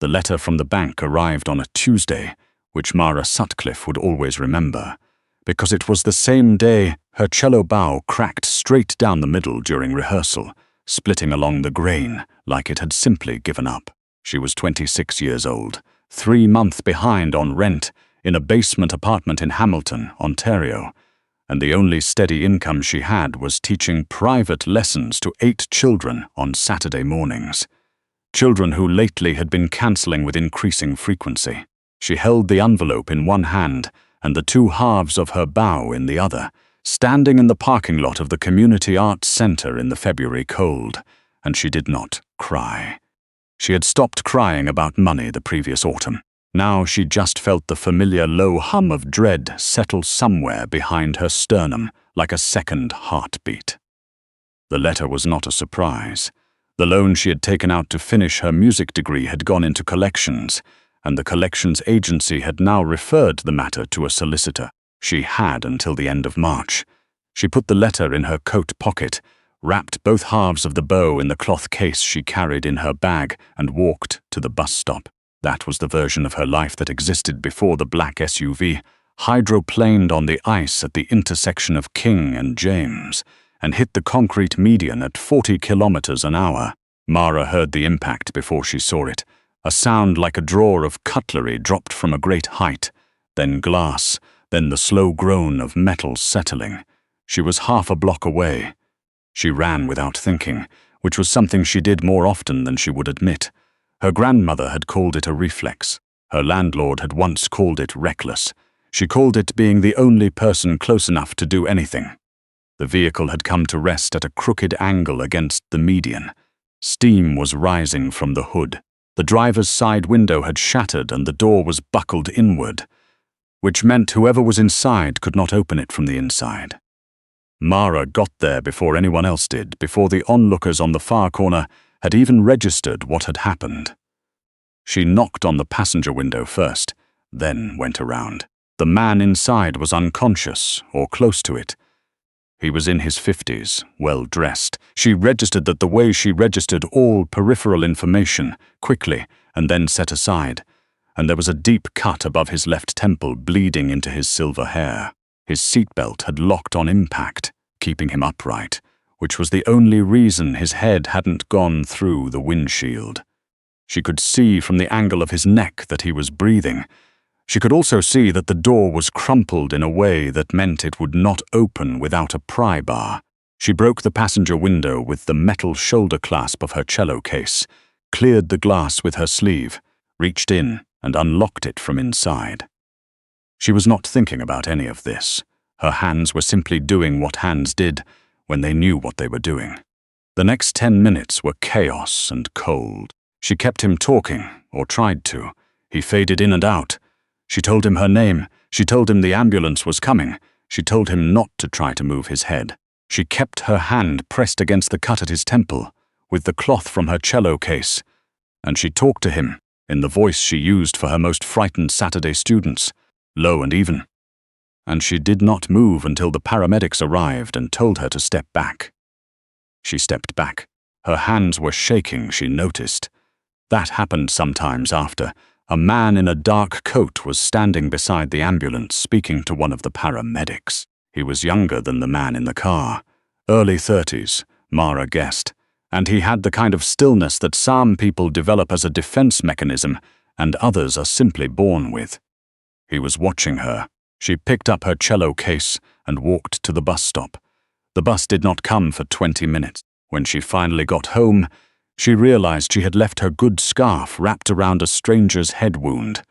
The letter from the bank arrived on a Tuesday, which Mara Sutcliffe would always remember, because it was the same day her cello bow cracked straight down the middle during rehearsal, splitting along the grain like it had simply given up. She was 26 years old, 3 months behind on rent in a basement apartment in Hamilton, Ontario, and the only steady income she had was teaching private lessons to 8 children on Saturday mornings. Children who lately had been cancelling with increasing frequency. She held the envelope in one hand and the 2 halves of her bow in the other, standing in the parking lot of the Community Arts Centre in the February cold, and she did not cry. She had stopped crying about money the previous autumn. Now she just felt the familiar low hum of dread settle somewhere behind her sternum like a second heartbeat. The letter was not a surprise. The loan she had taken out to finish her music degree had gone into collections, and the collections agency had now referred the matter to a solicitor. She had until the end of March. She put the letter in her coat pocket, wrapped both halves of the bow in the cloth case she carried in her bag, and walked to the bus stop. That was the version of her life that existed before the black SUV hydroplaned on the ice at the intersection of King and James and hit the concrete median at 40 kilometers an hour. Mara heard the impact before she saw it, a sound like a drawer of cutlery dropped from a great height, then glass, then the slow groan of metal settling. She was half a block away. She ran without thinking, which was something she did more often than she would admit. Her grandmother had called it a reflex. Her landlord had once called it reckless. She called it being the only person close enough to do anything. The vehicle had come to rest at a crooked angle against the median. Steam was rising from the hood. The driver's side window had shattered and the door was buckled inward, which meant whoever was inside could not open it from the inside. Mara got there before anyone else did, before the onlookers on the far corner had even registered what had happened. She knocked on the passenger window first, then went around. The man inside was unconscious, or close to it. He was in his 50s, well-dressed. She registered that the way she registered all peripheral information, quickly, and then set aside, and there was a deep cut above his left temple bleeding into his silver hair. His seatbelt had locked on impact, keeping him upright, which was the only reason his head hadn't gone through the windshield. She could see from the angle of his neck that he was breathing. She could also see that the door was crumpled in a way that meant it would not open without a pry bar. She broke the passenger window with the metal shoulder clasp of her cello case, cleared the glass with her sleeve, reached in and unlocked it from inside. She was not thinking about any of this. Her hands were simply doing what hands did when they knew what they were doing. The next 10 minutes were chaos and cold. She kept him talking, or tried to. He faded in and out. She told him her name. She told him the ambulance was coming. She told him not to try to move his head. She kept her hand pressed against the cut at his temple, with the cloth from her cello case. And she talked to him, in the voice she used for her most frightened Saturday students, low and even. And she did not move until the paramedics arrived and told her to step back. She stepped back. Her hands were shaking, she noticed. That happened sometimes after. A man in a dark coat was standing beside the ambulance speaking to one of the paramedics. He was younger than the man in the car, early 30s, Mara guessed, and he had the kind of stillness that some people develop as a defense mechanism and others are simply born with. He was watching her. She picked up her cello case and walked to the bus stop. The bus did not come for 20 minutes. When she finally got home, she realized she had left her good scarf wrapped around a stranger's head wound,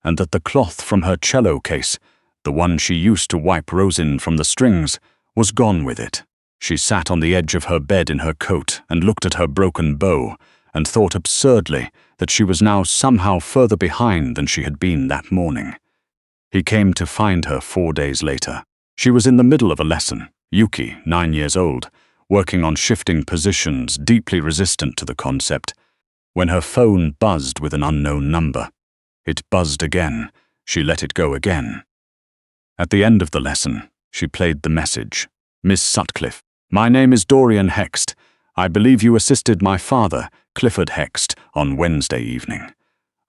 and that the cloth from her cello case, the one she used to wipe rosin from the strings, was gone with it. She sat on the edge of her bed in her coat and looked at her broken bow and thought absurdly that she was now somehow further behind than she had been that morning. He came to find her 4 days later. She was in the middle of a lesson, Yuki, 9 years old, working on shifting positions deeply resistant to the concept, when her phone buzzed with an unknown number. It buzzed again. She let it go again. At the end of the lesson, she played the message. Miss Sutcliffe, my name is Dorian Hext. I believe you assisted my father, Clifford Hext, on Wednesday evening.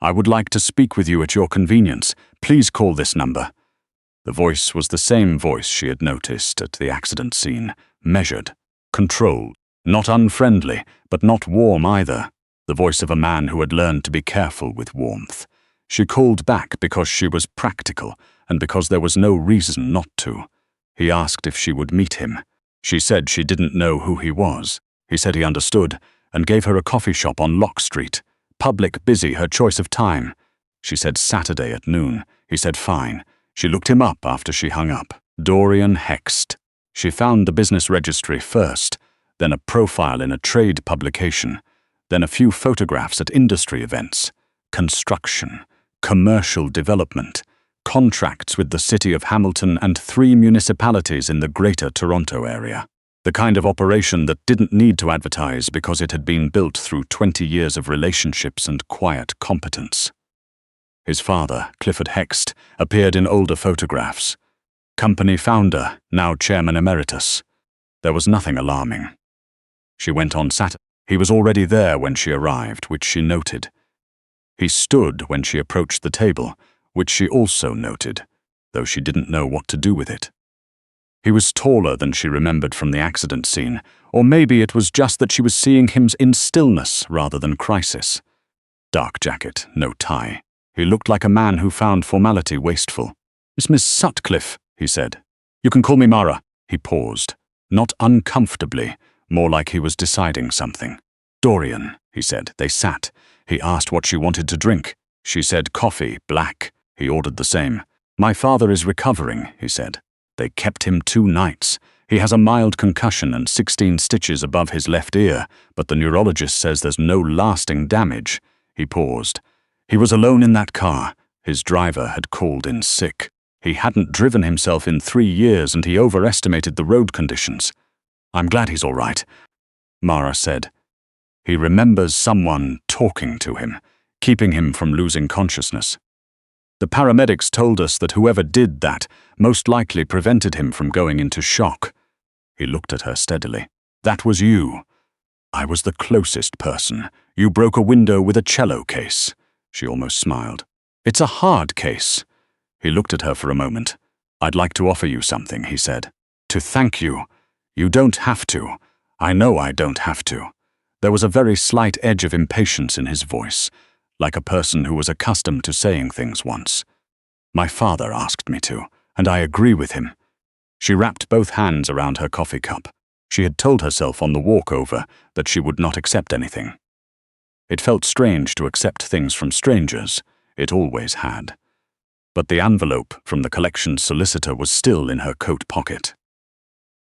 "I would like to speak with you at your convenience. Please call this number." The voice was the same voice she had noticed at the accident scene, measured, controlled, not unfriendly, but not warm either, the voice of a man who had learned to be careful with warmth. She called back because she was practical and because there was no reason not to. He asked if she would meet him. She said she didn't know who he was. He said he understood and gave her a coffee shop on Lock Street. Public, busy, her choice of time. She said Saturday at noon. He said fine. She looked him up after she hung up. Dorian Hext. She found the business registry first, then a profile in a trade publication, then a few photographs at industry events, construction, commercial development, contracts with the city of Hamilton and 3 municipalities in the Greater Toronto area. The kind of operation that didn't need to advertise because it had been built through 20 years of relationships and quiet competence. His father, Clifford Hext, appeared in older photographs. Company founder, now chairman emeritus. There was nothing alarming. She went on Saturday. He was already there when she arrived, which she noted. He stood when she approached the table, which she also noted, though she didn't know what to do with it. He was taller than she remembered from the accident scene, or maybe it was just that she was seeing him in stillness rather than crisis. Dark jacket, no tie. He looked like a man who found formality wasteful. "It's Miss Sutcliffe," he said. "You can call me Mara." He paused, not uncomfortably, more like he was deciding something. "Dorian," he said. They sat. He asked what she wanted to drink. She said coffee, black. He ordered the same. "My father is recovering," he said. They kept him 2 nights. He has a mild concussion and 16 stitches above his left ear, but the neurologist says there's no lasting damage. He paused. He was alone in that car. His driver had called in sick. He hadn't driven himself in 3 years and he overestimated the road conditions. "I'm glad he's all right," Mara said. He remembers someone talking to him, keeping him from losing consciousness. "The paramedics told us that whoever did that most likely prevented him from going into shock." He looked at her steadily. "That was you." "I was the closest person. You broke a window with a cello case." She almost smiled. "It's a hard case." He looked at her for a moment. "I'd like to offer you something," he said. "To thank you. You don't have to. I know I don't have to." There was a very slight edge of impatience in his voice, like a person who was accustomed to saying things once. "My father asked me to, and I agree with him." She wrapped both hands around her coffee cup. She had told herself on the walk over that she would not accept anything. It felt strange to accept things from strangers. It always had. But the envelope from the collections solicitor was still in her coat pocket.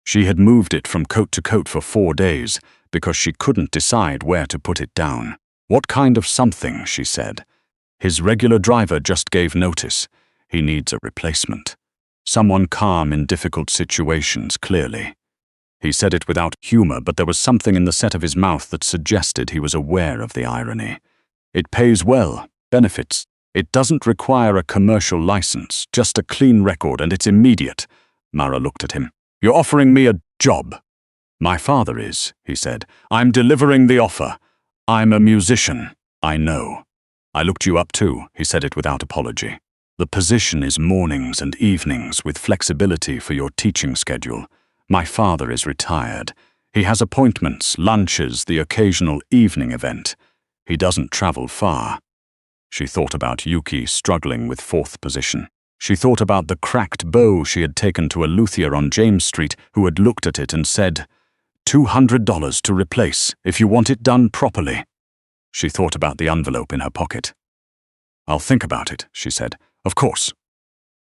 She had moved it from coat to coat for 4 days because she couldn't decide where to put it down. "What kind of something?" she said. "His regular driver just gave notice. He needs a replacement. Someone calm in difficult situations, clearly." He said it without humor, but there was something in the set of his mouth that suggested he was aware of the irony. "It pays well, benefits. It doesn't require a commercial license, just a clean record, and it's immediate." Mara looked at him. "You're offering me a job." "My father is," he said. "I'm delivering the offer. I'm a musician. I know." "I looked you up too," he said it without apology. "The position is mornings and evenings with flexibility for your teaching schedule. My father is retired. He has appointments, lunches, the occasional evening event. He doesn't travel far." She thought about Yuki struggling with 4th position. She thought about the cracked bow she had taken to a luthier on James Street who had looked at it and said, $200 to replace if you want it done properly. She thought about the envelope in her pocket. "I'll think about it," she said. "Of course."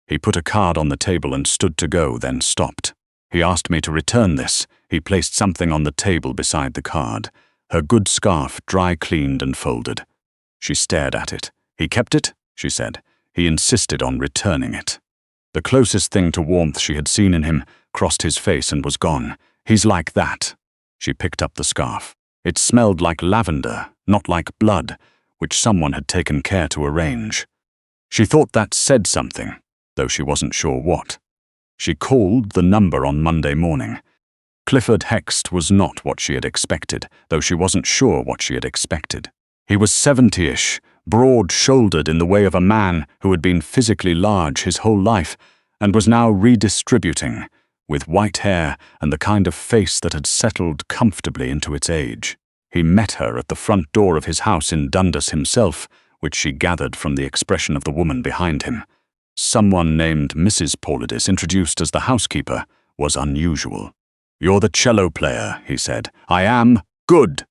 He put a card on the table and stood to go, then stopped. He asked me to return this. He placed something on the table beside the card. Her good scarf, dry cleaned and folded. She stared at it. "He kept it?" she said. He insisted on returning it. The closest thing to warmth she had seen in him crossed his face and was gone. "He's like that." She picked up the scarf. It smelled like lavender, not like blood, which someone had taken care to arrange. She thought that said something, though she wasn't sure what. She called the number on Monday morning. Clifford Hext was not what she had expected, though she wasn't sure what she had expected. He was 70-ish, broad-shouldered in the way of a man who had been physically large his whole life and was now redistributing, with white hair and the kind of face that had settled comfortably into its age. He met her at the front door of his house in Dundas himself, which she gathered from the expression of the woman behind him. Someone named Mrs. Paulidis, introduced as the housekeeper, was unusual. "You're the cello player," he said. "I am. Good."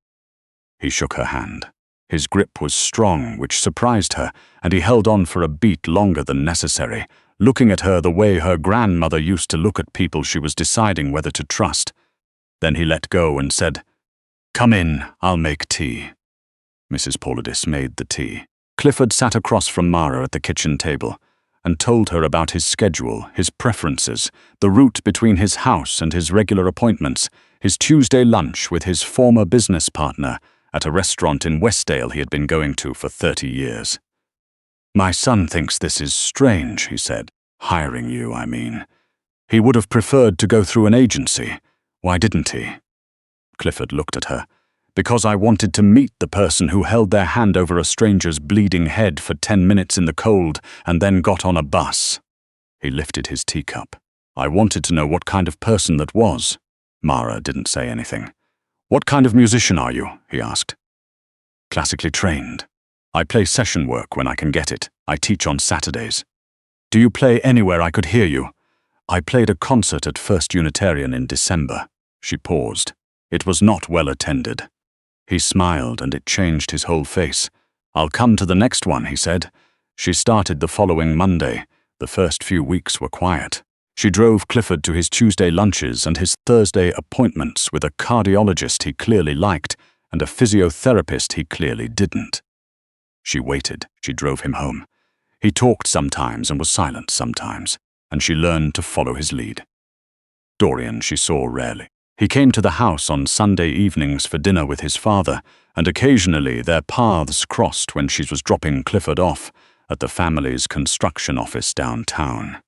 He shook her hand. His grip was strong, which surprised her, and he held on for a beat longer than necessary, looking at her the way her grandmother used to look at people she was deciding whether to trust. Then he let go and said, "Come in, I'll make tea." Mrs. Paulidis made the tea. Clifford sat across from Mara at the kitchen table and told her about his schedule, his preferences, the route between his house and his regular appointments, his Tuesday lunch with his former business partner at a restaurant in Westdale he had been going to for 30 years. "My son thinks this is strange," he said. "Hiring you, I mean. He would have preferred to go through an agency. Why didn't he?" Clifford looked at her. "Because I wanted to meet the person who held their hand over a stranger's bleeding head for 10 minutes in the cold and then got on a bus." He lifted his teacup. "I wanted to know what kind of person that was." Mara didn't say anything. "What kind of musician are you?" he asked. "Classically trained. I play session work when I can get it. I teach on Saturdays." "Do you play anywhere I could hear you?" "I played a concert at First Unitarian in December." She paused. It was not well attended. He smiled, and it changed his whole face. "I'll come to the next one," he said. She started the following Monday. The first few weeks were quiet. She drove Clifford to his Tuesday lunches and his Thursday appointments with a cardiologist he clearly liked and a physiotherapist he clearly didn't. She waited. She drove him home. He talked sometimes and was silent sometimes, and she learned to follow his lead. Dorian she saw rarely. He came to the house on Sunday evenings for dinner with his father, and occasionally their paths crossed when she was dropping Clifford off at the family's construction office downtown.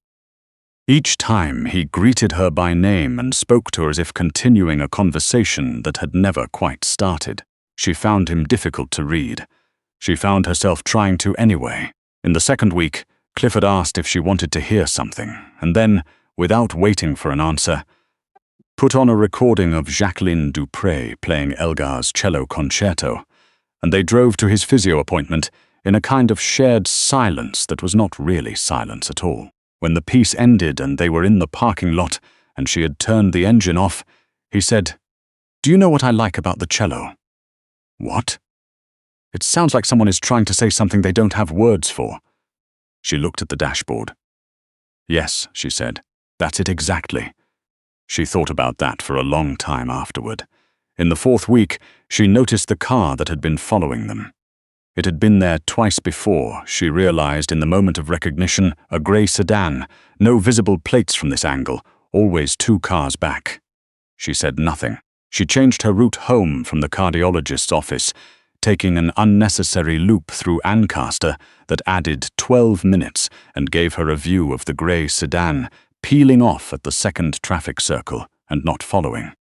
Each time he greeted her by name and spoke to her as if continuing a conversation that had never quite started. She found him difficult to read. She found herself trying to anyway. In the second week, Clifford asked if she wanted to hear something, and then, without waiting for an answer, put on a recording of Jacqueline Dupre playing Elgar's cello concerto, and they drove to his physio appointment in a kind of shared silence that was not really silence at all. When the piece ended and they were in the parking lot and she had turned the engine off, he said, "Do you know what I like about the cello?" "What?" "It sounds like someone is trying to say something they don't have words for." She looked at the dashboard. "Yes," she said, "that's it exactly." She thought about that for a long time afterward. In the fourth week, she noticed the car that had been following them. It had been there twice before, she realized in the moment of recognition, a grey sedan, no visible plates from this angle, always 2 cars back. She said nothing. She changed her route home from the cardiologist's office, taking an unnecessary loop through Ancaster that added 12 minutes and gave her a view of the grey sedan, peeling off at the second traffic circle and not following.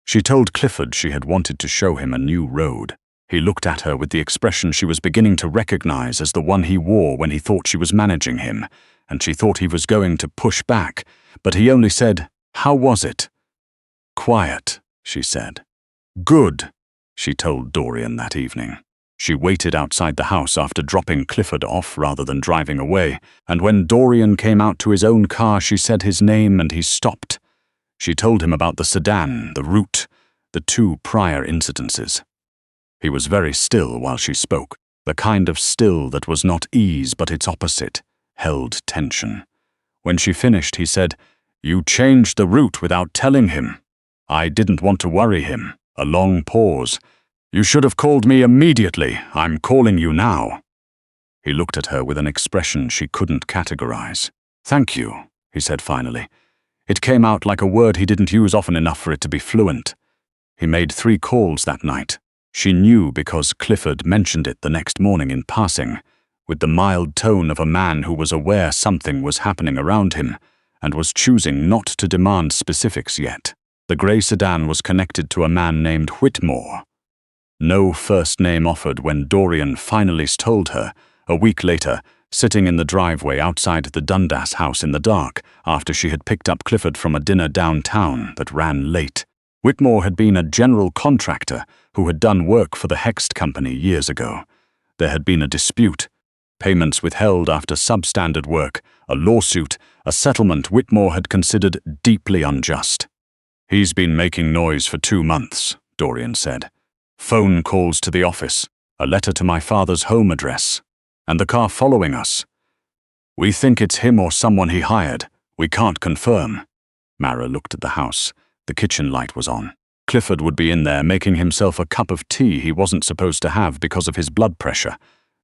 She told Clifford she had wanted to show him a new road. He looked at her with the expression she was beginning to recognize as the one he wore when he thought she was managing him, and she thought he was going to push back, but he only said, "How was it?" "Quiet," she said. "Good," she told Dorian that evening. She waited outside the house after dropping Clifford off rather than driving away, and when Dorian came out to his own car she said his name and he stopped. She told him about the sedan, the route, the 2 prior incidences. He was very still while she spoke, the kind of still that was not ease but its opposite, held tension. When she finished he said, "You changed the route without telling him. I didn't want to worry him." A long pause. "You should have called me immediately. I'm calling you now." He looked at her with an expression she couldn't categorize. "Thank you," he said finally. It came out like a word he didn't use often enough for it to be fluent. He made 3 calls that night. She knew because Clifford mentioned it the next morning in passing, with the mild tone of a man who was aware something was happening around him and was choosing not to demand specifics yet. The grey sedan was connected to a man named Whitmore. No first name offered when Dorian finally told her, a week later, sitting in the driveway outside the Dundas house in the dark after she had picked up Clifford from a dinner downtown that ran late. Whitmore had been a general contractor who had done work for the Hext Company years ago. There had been a dispute, payments withheld after substandard work, a lawsuit, a settlement Whitmore had considered deeply unjust. "He's been making noise for 2 months," Dorian said. "Phone calls to the office, a letter to my father's home address, and the car following us. We think it's him or someone he hired. We can't confirm." Mara looked at the house. The kitchen light was on. Clifford would be in there making himself a cup of tea he wasn't supposed to have because of his blood pressure,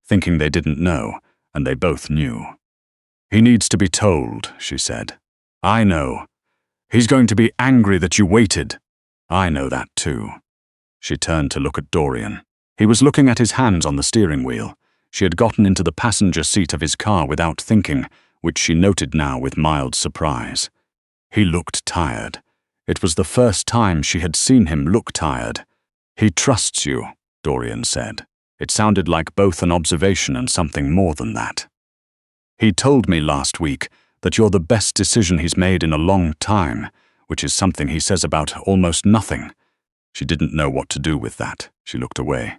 thinking they didn't know, and they both knew. "He needs to be told," she said. "I know. He's going to be angry that you waited. I know that too." She turned to look at Dorian. He was looking at his hands on the steering wheel. She had gotten into the passenger seat of his car without thinking, which she noted now with mild surprise. He looked tired. It was the first time she had seen him look tired. "He trusts you," Dorian said. It sounded like both an observation and something more than that. "He told me last week that you're the best decision he's made in a long time, which is something he says about almost nothing." She didn't know what to do with that. She looked away.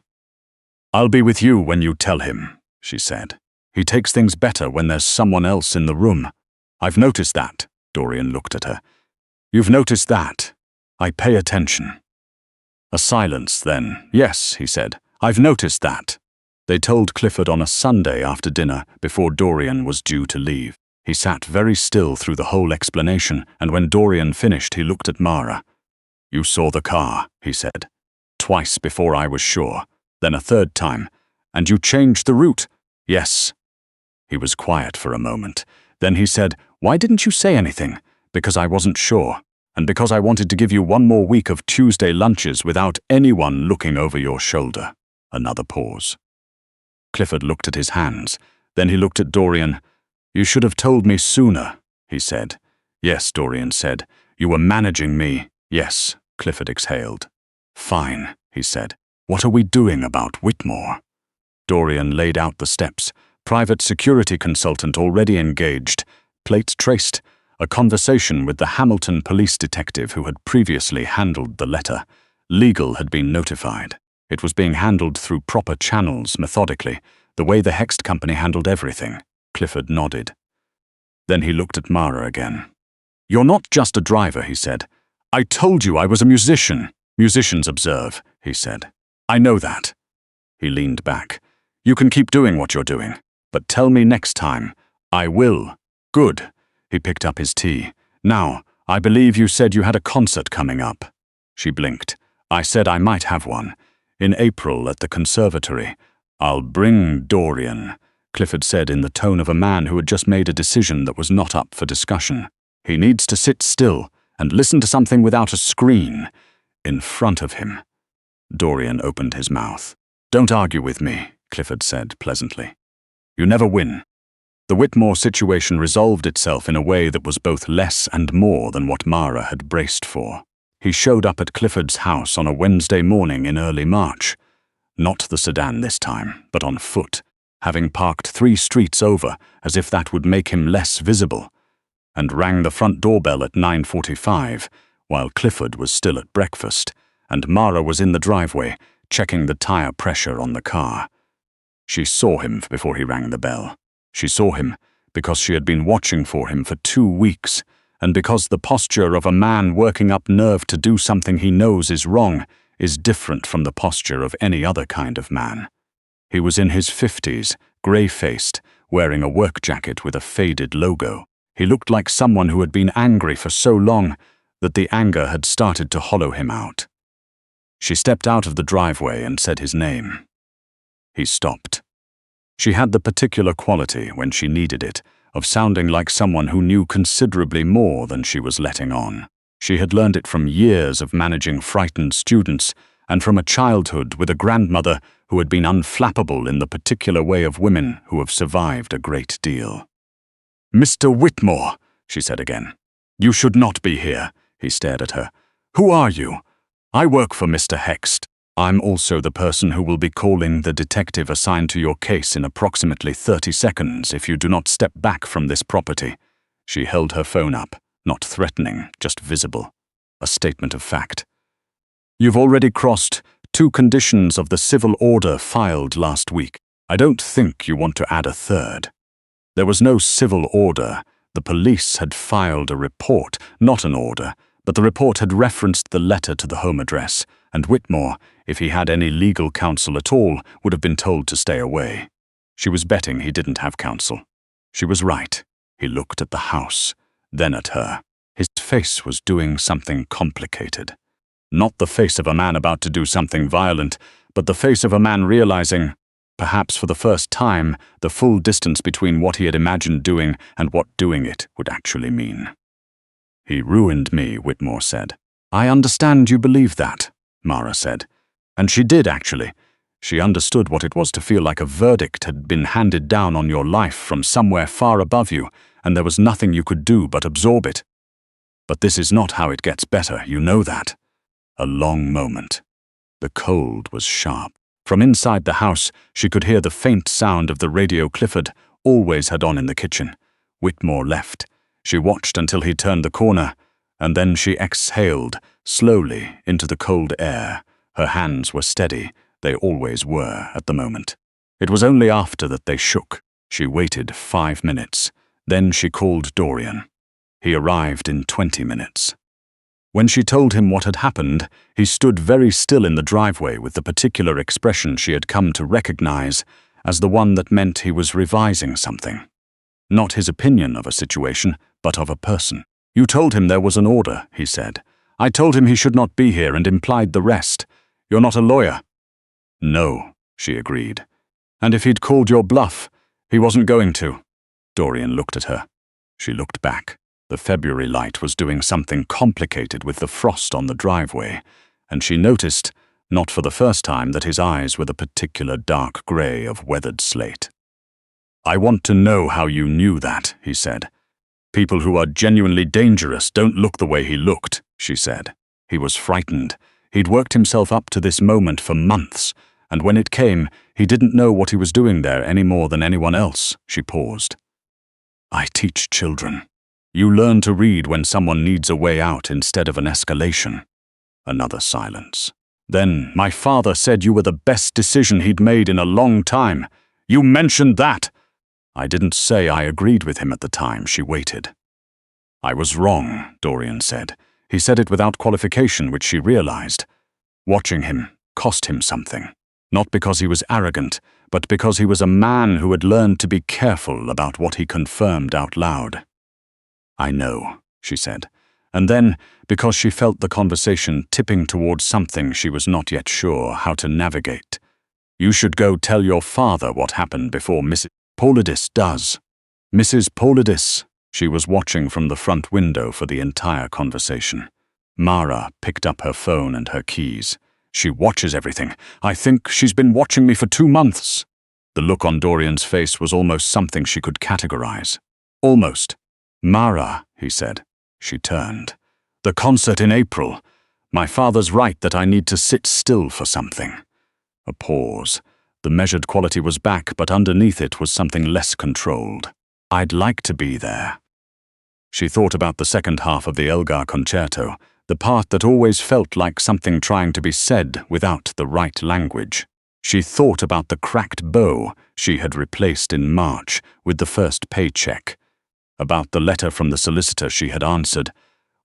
"I'll be with you when you tell him," she said. "He takes things better when there's someone else in the room. I've noticed that." Dorian looked at her. "You've noticed that? I pay attention." A silence then. "Yes," he said. "I've noticed that." They told Clifford on a Sunday after dinner before Dorian was due to leave. He sat very still through the whole explanation, and when Dorian finished he looked at Mara. "You saw the car," he said. "Twice before I was sure, then a third time. And you changed the route." "Yes." He was quiet for a moment. Then he said, "Why didn't you say anything?" "Because I wasn't sure, and because I wanted to give you 1 more week of Tuesday lunches without anyone looking over your shoulder." Another pause. Clifford looked at his hands. Then he looked at Dorian. "You should have told me sooner," he said. "Yes," Dorian said. "You were managing me." "Yes," Clifford exhaled. "Fine," he said. "What are we doing about Whitmore?" Dorian laid out the steps. Private security consultant already engaged. Plates traced. A conversation with the Hamilton police detective who had previously handled the letter. Legal had been notified. It was being handled through proper channels, methodically, the way the Hext Company handled everything. Clifford nodded. Then he looked at Mara again. "You're not just a driver," he said. "I told you I was a musician." "Musicians observe," he said. "I know that." He leaned back. "You can keep doing what you're doing, but tell me next time." "I will." "Good." He picked up his tea. "Now, I believe you said you had a concert coming up." She blinked. "I said I might have one. In April at the conservatory. I'll bring Dorian," Clifford said in the tone of a man who had just made a decision that was not up for discussion. "He needs to sit still and listen to something without a screen in front of him." Dorian opened his mouth. "Don't argue with me," Clifford said pleasantly. "You never win." The Whitmore situation resolved itself in a way that was both less and more than what Mara had braced for. He showed up at Clifford's house on a Wednesday morning in early March. Not the sedan this time, but on foot, having parked 3 streets over as if that would make him less visible, and rang the front doorbell at 9:45, while Clifford was still at breakfast, and Mara was in the driveway, checking the tire pressure on the car. She saw him before he rang the bell. She saw him because she had been watching for him for 2 weeks, and because the posture of a man working up nerve to do something he knows is wrong is different from the posture of any other kind of man. He was in his 50s, grey-faced, wearing a work jacket with a faded logo. He looked like someone who had been angry for so long that the anger had started to hollow him out. She stepped out of the driveway and said his name. He stopped. She had the particular quality, when she needed it, of sounding like someone who knew considerably more than she was letting on. She had learned it from years of managing frightened students, and from a childhood with a grandmother who had been unflappable in the particular way of women who have survived a great deal. "Mr. Whitmore," she said again. "You should not be here." He stared at her. "Who are you?" "I work for Mr. Hext." I'm also the person who will be calling the detective assigned to your case in approximately 30 seconds if you do not step back from this property. She held her phone up, not threatening, just visible. A statement of fact. You've already crossed 2 conditions of the civil order filed last week. I don't think you want to add a third. There was no civil order. The police had filed a report, not an order, but the report had referenced the letter to the home address, and Whitmore, if he had any legal counsel at all, would have been told to stay away. She was betting he didn't have counsel. She was right. He looked at the house, then at her. His face was doing something complicated. Not the face of a man about to do something violent, but the face of a man realizing, perhaps for the first time, the full distance between what he had imagined doing and what doing it would actually mean. He ruined me, Whitmore said. I understand you believe that, Mara said. And she did, actually. She understood what it was to feel like a verdict had been handed down on your life from somewhere far above you, and there was nothing you could do but absorb it. But this is not how it gets better, you know that. A long moment. The cold was sharp. From inside the house, she could hear the faint sound of the radio Clifford always had on in the kitchen. Whitmore left. She watched until he turned the corner, and then she exhaled, slowly, into the cold air. Her hands were steady. They always were at the moment. It was only after that they shook. She waited 5 minutes. Then she called Dorian. He arrived in 20 minutes. When she told him what had happened, he stood very still in the driveway with the particular expression she had come to recognize as the one that meant he was revising something. Not his opinion of a situation, but of a person. You told him there was an order, he said. I told him he should not be here and implied the rest. You're not a lawyer. No, she agreed. And if he'd called your bluff, he wasn't going to. Dorian looked at her. She looked back. The February light was doing something complicated with the frost on the driveway, and she noticed, not for the first time, that his eyes were the particular dark grey of weathered slate. I want to know how you knew that, he said. People who are genuinely dangerous don't look the way he looked, she said. He was frightened. He'd worked himself up to this moment for months, and when it came, he didn't know what he was doing there any more than anyone else. She paused. I teach children. You learn to read when someone needs a way out instead of an escalation. Another silence. Then, my father said you were the best decision he'd made in a long time. You mentioned that! I didn't say I agreed with him at the time. She waited. I was wrong, Dorian said. He said it without qualification, which she realized. Watching him cost him something. Not because he was arrogant, but because he was a man who had learned to be careful about what he confirmed out loud. I know, she said, and then, because she felt the conversation tipping towards something she was not yet sure how to navigate. You should go tell your father what happened before Mrs. Paulidis does. Mrs. Paulidis. She was watching from the front window for the entire conversation. Mara picked up her phone and her keys. She watches everything. I think she's been watching me for 2 months. The look on Dorian's face was almost something she could categorize. Almost. Mara, he said. She turned. The concert in April. My father's right that I need to sit still for something. A pause. The measured quality was back, but underneath it was something less controlled. I'd like to be there. She thought about the second half of the Elgar concerto, the part that always felt like something trying to be said without the right language. She thought about the cracked bow she had replaced in March with the first paycheck, about the letter from the solicitor she had answered,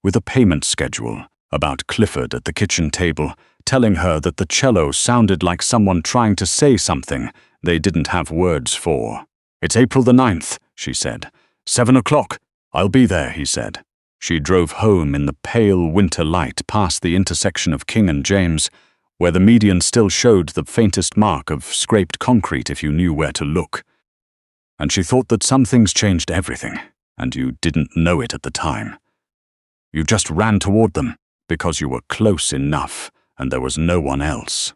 with a payment schedule, about Clifford at the kitchen table, telling her that the cello sounded like someone trying to say something they didn't have words for. It's April the 9th, she said. 7 o'clock. I'll be there, he said. She drove home in the pale winter light past the intersection of King and James, where the median still showed the faintest mark of scraped concrete if you knew where to look. And she thought that some things changed everything, and you didn't know it at the time. You just ran toward them, because you were close enough, and there was no one else.